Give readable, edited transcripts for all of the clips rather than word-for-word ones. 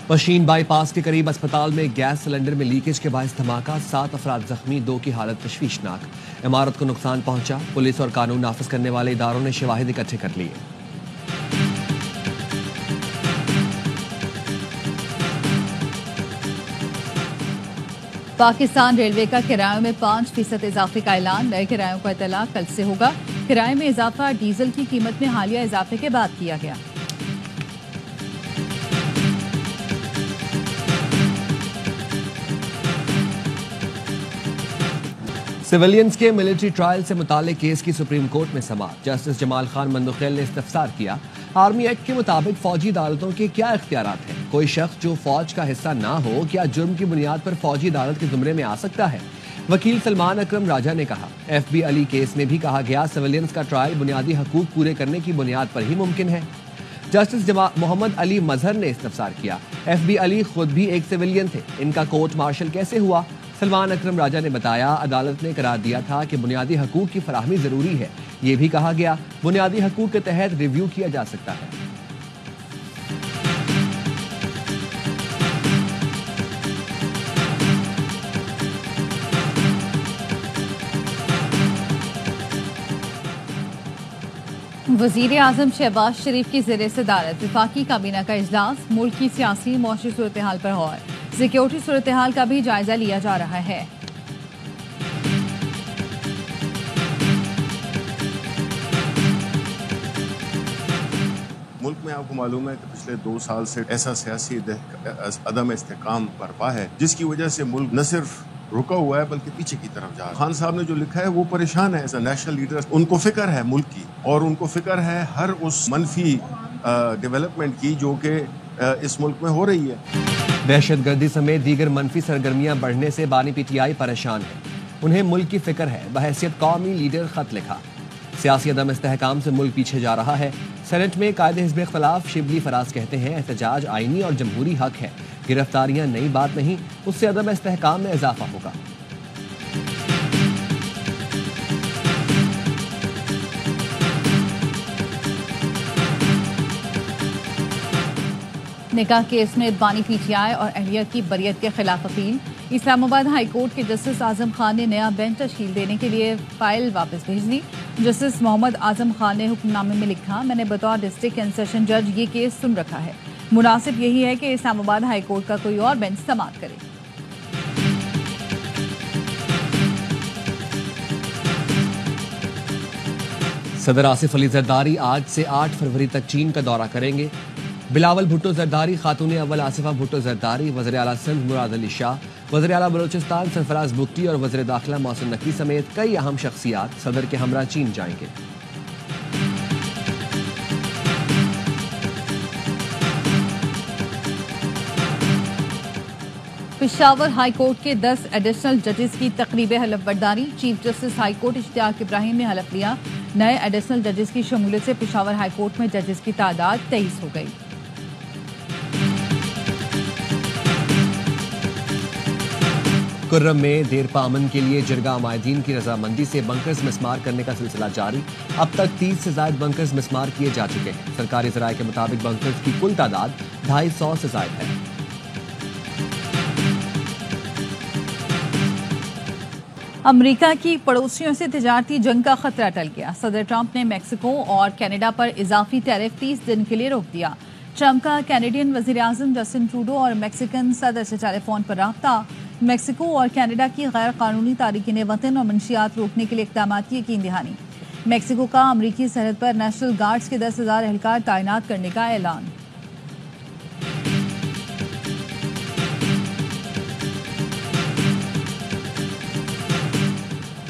Pishin bypass के करीब अस्पताल में गैस सिलेंडर में लीकेज के बायस धमाका, 7 अफराद जख्मी, 2 की हालत तशवीशनाक। इमारत को नुकसान पहुंचा। पुलिस और कानून नाफिज करने वाले इदारों ने शवाहिद इकट्ठे कर लिए। पाकिस्तान रेलवे का किरायों में 5% इजाफे का ऐलान। नए किरायों का इतला कल से होगा। किराए में इजाफा डीजल की कीमत में हालिया इजाफे के बाद किया गया। सिविलियंस के मिलिट्री ट्रायल से मुतालिक केस की सुप्रीम कोर्ट में समाअत। जस्टिस जमाल खान मंदुखेल ने इस्तफसार किया, आर्मी एक्ट के मुताबिक फौजी अदालतों के क्या इख्तियारात हैं? कोई शख्स जो फौज का हिस्सा ना हो क्या जुर्म की बुनियाद पर फौजी अदालत के जुमरे में आ सकता है? वकील सलमान अकरम राजा ने कहा, FB अली केस में भी कहा गया सिविलियंस का ट्रायल बुनियादी हकूक पूरे करने की बुनियाद पर ही मुमकिन है। जस्टिस मोहम्मद अली मजहर ने इस्तफसार किया, FB अली खुद भी एक सिविलियन थे, इनका कोर्ट मार्शल कैसे हुआ? सलमान अकरम राजा ने बताया, अदालत ने करार दिया था कि बुनियादी हकूक की फराहमी जरूरी है। ये भी कहा गया बुनियादी हकूक के तहत रिव्यू किया जा सकता है। वजीर आजम शहबाज शरीफ की ज़ेर सदारत वफाकी काबीना का इजलास। मुल्क की सियासी मौशी सूरत हाल पर गौर। सिक्योरिटी सूरत हाल का भी जायजा लिया जा रहा है। मुल्क में आपको मालूम है कि पिछले 2 साल से ऐसा सियासी अदम इस्तेकाम बरपा है जिसकी वजह से मुल्क न सिर्फ रुका हुआ है बल्कि पीछे की तरफ जा रहा है। खान साहब ने जो लिखा है वो परेशान है एज अ नेशनल लीडर। उनको फिक्र है मुल्क की और उनको फिक्र है हर उस मनफी डेवलपमेंट की जो कि इस मुल्क में हो रही है। दहशतगर्दी समेत दीगर मनफी सरगर्मियां बढ़ने से बानी PTI परेशान है। उन्हें मुल्क की फिक्र है। बहैसियत कौमी लीडर खत लिखा। सियासी अदम इस्तेहकाम से मुल्क पीछे जा रहा है। सेनेट में कायदे हिज़्ब इख्तिलाफ शिबली फराज कहते हैं, एहतजाज आईनी और जमहूरी हक है। गिरफ्तारियां नई बात नहीं, उससे अदम इस्तेहकाम में इजाफा होगा। निकाह केस में बानी PTI और अहलिया की बरियत के खिलाफ अपील। इस्लामाबाद हाई कोर्ट के जस्टिस आजम खान ने नया बेंच तश्कील देने के लिए फाइल वापस भेज दी। जस्टिस मोहम्मद आजम खान ने हुक्मनामे में लिखा, मैंने बतौर डिस्ट्रिक्ट एंड सेशन जज ये केस सुन रखा है। मुनासिब यही है कि इस्लामाबाद हाई कोर्ट का कोई और बेंच समाअत करे। सदर आसिफ अली जरदारी आज से 8 फरवरी तक चीन का दौरा करेंगे। बिलावल भुट्टो जरदारी, खातून अव्वल आसिफा भुट्टो जरदारी, वज़ीर आला सिंध मुराद अली शाह, वज़ीर आला बलोचिस्तान सरफराज बुख्ती और वज़ीर दाखिला मोहसिन नकवी समेत कई अहम शख्सियात सदर के हमरा चीन जाएंगे। पेशावर हाई कोर्ट के 10 एडिशनल जजेस की तकरीब हलफ बर्दारी। Chief justice high court Ishtiaq Ibrahim ने हलफ लिया। नए एडिशनल जजेस की शमूलियत से पेशावर हाई कोर्ट में जजेस की तादाद 23 हो गई। कुर्रम में देरपा अमन के लिए जिरगा अमायदीन की रजामंदी से बंकर्स मिसमार करने का सिलसिला जारी। अब तक 30 से ज्यादा बंकर्स मिसमार किए जा चुके हैं। सरकारी ज़राए के मुताबिक बंकर्स की कुल तादाद 250 से ज्यादा है। अमेरिका की पड़ोसियों से तिजारती जंग का खतरा टल गया। सदर ट्रंप ने मेक्सिको और कनाडा पर इजाफी टैरिफ 30 दिन के लिए रोक दिया। ट्रंप का कैनेडियन वजीर आजम जस्टिन ट्रूडो और मैक्सिकन सदर से टेलीफोन पर रब्ता। मेक्सिको और कनाडा की गैर कानूनी तारिकीन वतन और मंशियात रोकने के लिए इक़दाम की यकीन दहानी। मेक्सिको का अमरीकी सरहद पर नेशनल गार्ड्स के 10,000 एहलकार तैनात करने का ऐलान।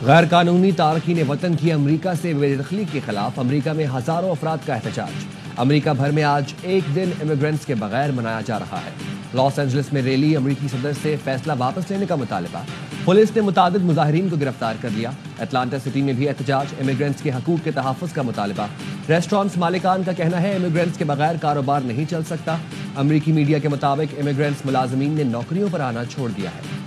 गैर कानूनी तारकीन वतन की अमरीका से बेदखली के खिलाफ अमरीका में हजारों अफराद का एहतजाज। अमरीका भर में आज एक दिन इमिग्रेंट्स के बगैर मनाया जा रहा है। लॉस एंजलिस में रैली, अमरीकी सदर से फैसला वापस लेने का मुतालबा। पुलिस ने मुतादिद मुजाहिरीन को गिरफ्तार कर लिया। अटलांटा सिटी में भी एहतजाज, इमिग्रेंट्स के हकूक के तहफ़्फ़ुज़ का मुतालबा। रेस्टोरेंट्स मालिकान का कहना है इमिग्रेंट्स के बगैर कारोबार नहीं चल सकता। अमरीकी मीडिया के मुताबिक इमिग्रेंट्स मुलाजमीन ने नौकरियों पर आना छोड़ दिया है।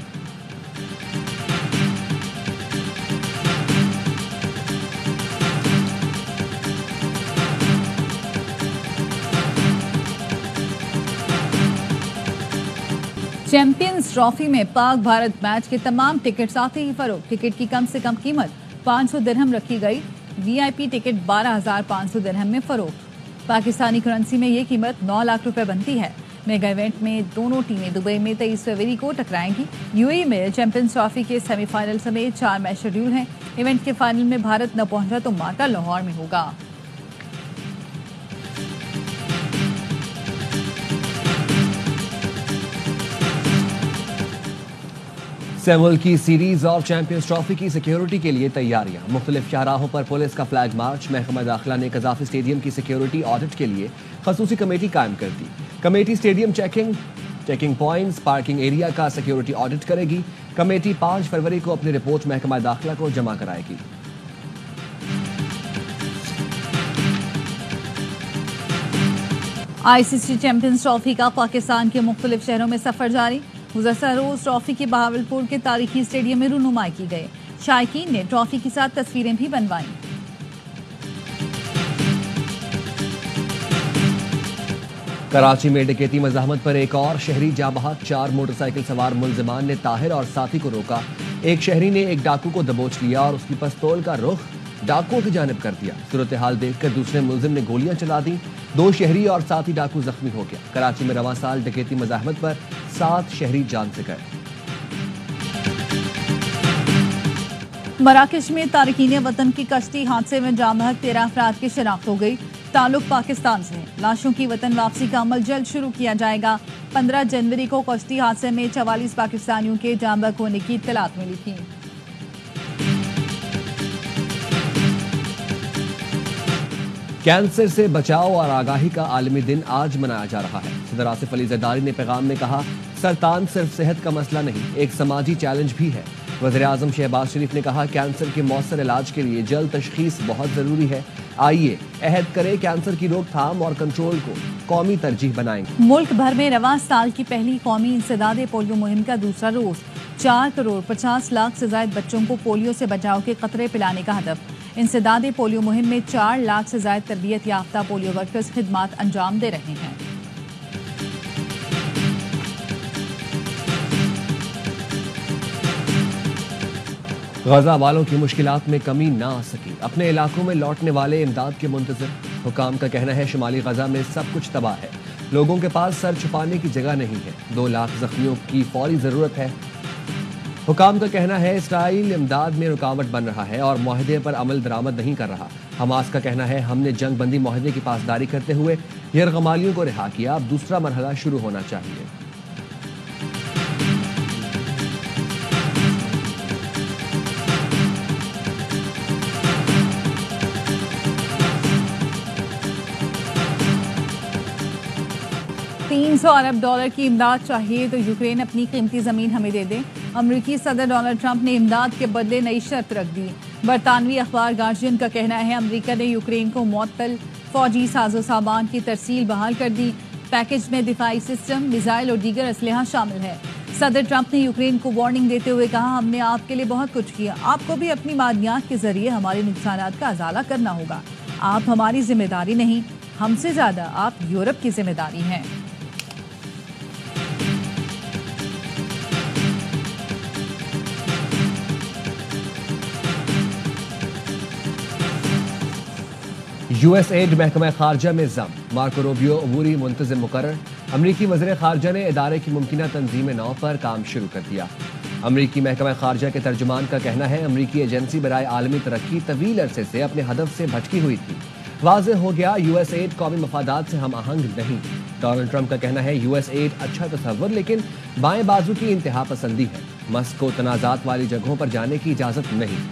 चैंपियंस ट्रॉफी में पाक भारत मैच के तमाम टिकट आते ही फरोख्त। टिकट की कम से कम कीमत 500 दिरहम रखी गई। वीआईपी टिकट 12,500 दिरहम में फरोख्त। पाकिस्तानी करेंसी में ये कीमत 9 लाख रुपए बनती है। मेगा इवेंट में दोनों टीमें दुबई में 23 फरवरी को टकराएंगी। यूएई में चैंपियंस ट्रॉफी के सेमीफाइनल समेत 4 मैच शेड्यूल हैं। इवेंट के फाइनल में भारत न पहुंचा तो मार्का लाहौर में होगा। सेमुल की सीरीज और चैंपियंस ट्रॉफी की सिक्योरिटी के लिए तैयारियां। मुख्तलिफ शाहराहों पर पुलिस का फ्लैग मार्च। महकमा दाखिला ने कजाफी स्टेडियम की सिक्योरिटी ऑडिट के लिए खसूसी कमेटी कायम कर दी। Committee stadium checking points, parking area का सिक्योरिटी ऑडिट करेगी। कमेटी 5 फरवरी को अपनी रिपोर्ट महकमा दाखिला को जमा कराएगी। आईसीसी चैंपियंस ट्रॉफी का पाकिस्तान के मुख्तलिफ शहरों में सफर जारी। गुज़श्ता रोज ट्रॉफी की बहावलपुर के तारीखी स्टेडियम में रुनुमाई की गई। शायकीन ने ट्रॉफी के साथ तस्वीरें भी बनवाईं। कराची में डकैती मज़ाहमत पर एक और शहरी जाँ बहक। 4 मोटरसाइकिल सवार मुलजिमान ने ताहिर और साथी को रोका। एक शहरी ने एक डाकू को दबोच लिया और उसकी पिस्तौल का रुख डाकुओं की जानिब कर दिया। सूरत हाल देखकर दूसरे मुलजिम ने गोलियां चला दी। 2 शहरी और साथी डाकू जख्मी हो गया। कराची में रवां साल डकैती मज़ाहमत पर 7 शहरी जान से गए। मराकश में तारकीन वतन की कश्ती हादसे में जाँ बहक 13 अफराद की शनाख्त हो गई। ताल्लुक पाकिस्तान से है। लाशों की वतन वापसी का अमल जल्द शुरू किया जाएगा। 15 जनवरी को कश्ती हादसे में 44 पाकिस्तानियों के जाँ बहक होने की इत्तलात मिली थी। कैंसर से बचाव और आगाही का आलमी दिन आज मनाया जा रहा है। सदर आसिफ अली जरदारी ने पैगाम में कहा, सरतान सिर्फ सेहत का मसला नहीं, एक समाजी चैलेंज भी है। वज़ीर आज़म शहबाज शरीफ ने कहा, कैंसर के मौसर इलाज के लिए जल्द तशखीस बहुत ज़रूरी है। आइए अहद करें, कैंसर की रोकथाम और कंट्रोल को कौमी तरजीह बनाएंगे। मुल्क भर में रवां साल की पहली कौमी इंसदादे पोलियो मुहिम का दूसरा रोज। 4 करोड़ 50 लाख से ज्यादा बच्चों को पोलियो से बचाव के कतरे पिलाने का हदफ। इंसदादे पोलियो मुहिम में 4 लाख से ज्यादा तरबियत याफ्ता पोलियो वर्कर्स खिदमात अंजाम दे रहे हैं। गजा वालों की मुश्किलात में कमी ना आ सकी। अपने इलाकों में लौटने वाले इमदाद के मुंतज़िर। हुकाम का कहना है, शुमाली गजा में सब कुछ तबाह है, लोगों के पास सर छुपाने की जगह नहीं है। 2 लाख जख्मियों की फौरी जरूरत है। हुकाम का कहना है, इसराइल इमदाद में रुकावट बन रहा है और मुआहदे पर अमल दरामद नहीं कर रहा। हमास का कहना है, हमने जंग बंदी मुआहदे की पासदारी करते हुए यरगमालियों को रिहा किया, अब दूसरा मरहला शुरू होना चाहिए। $300 अरब की इमदाद चाहिए तो यूक्रेन अपनी कीमती जमीन हमें दे दे। अमरीकी सदर डोनाल्ड ट्रंप ने इमदाद के बदले नई शर्त रख दी। बरतानवी अखबार गार्जियन का कहना है, अमरीका ने यूक्रेन को मुअत्तल फौजी साजो सामान की तरसील बहाल कर दी। पैकेज में दिफाई सिस्टम, मिसाइल और दीगर असलहा शामिल है। सदर ट्रंप ने यूक्रेन को वार्निंग देते हुए कहा, हमने आपके लिए बहुत कुछ किया, आपको भी अपनी मादियात के जरिए हमारे नुकसानात का अजाला करना होगा। आप हमारी जिम्मेदारी नहीं, हमसे ज्यादा आप यूरोप की जिम्मेदारी हैं। यूएसएड महकमा खारजा में जम। मार्को रूबियो अबूरी मुंतज़िम मुकर्रर। अमरीकी वज़ीर खारजा ने इदारे की मुमकिना तंजीम नौ पर काम शुरू कर दिया। अमरीकी महकमा खारजा के तर्जुमान का कहना है, अमरीकी एजेंसी बराए आलमी तरक्की तवील अरसे से अपने हदफ से भटकी हुई थी। वाज़ेह हो गया, यूएसएड कौमी मफादात से हम आहंग नहीं। डोनाल्ड ट्रंप का कहना है, यूएसएड अच्छा तसव्वुर लेकिन बाएं बाजू की इंतहा पसंदी है। मस्क को तनाज़ात वाली जगहों पर जाने की इजाज़त नहीं।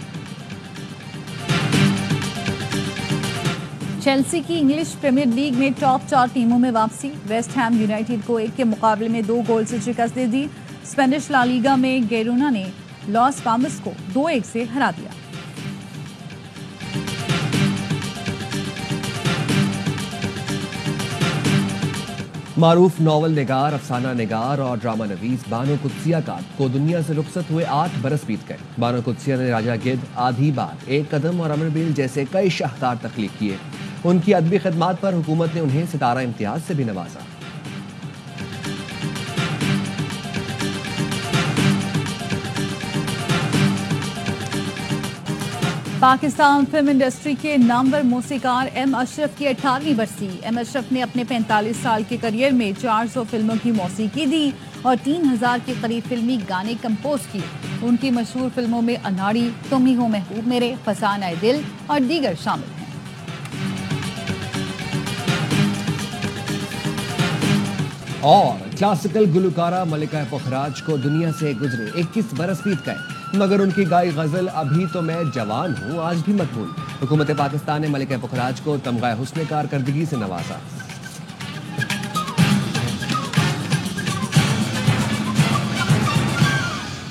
चेल्सी की इंग्लिश प्रीमियर लीग में टॉप 4 टीमों में वापसी। वेस्ट हैम यूनाइटेड को 1 के मुकाबले में 2 गोल से शिकस्त दे दी। स्पेनिश ला लीगा में गेरोना ने लॉस पामस को 2-1 से हरा दिया। मारूफ नावल निगार, अफसाना निगार और ड्रामा नवीस बानो कुद्सिया को दुनिया से रुखसत हुए 8 बरस बीत गए। बानो कुद्सिया ने राजा गिद्ध, आधी बात, एक कदम और अमरबील जैसे कई शाहकार तख्लीक किए। उनकी अदबी खिदमात पर हुकूमत ने उन्हें सितारा इम्तियाज से भी नवाजा। पाकिस्तान फिल्म इंडस्ट्री के नामवर मौसीकार एम अशरफ की 18वीं बरसी। एम अशरफ ने अपने 45 साल के करियर में 400 फिल्मों की मौसीकी दी और 3000 के करीब फिल्मी गाने कंपोज किए। उनकी मशहूर फिल्मों में अनाड़ी, तुम ही हो महबूब मेरे, फसाना दिल और दीगर शामिल हैं। और क्लासिकल गुलकारा मलिका पुखराज को दुनिया से गुजरे 21 बरस बीत गए, मगर उनकी गाई गजल अभी तो मैं जवान हूँ आज भी मकबूल। हुकूमत पाकिस्तान ने मलिका पुखराज को तमगा हुस्न कारकर्दगी से नवाजा।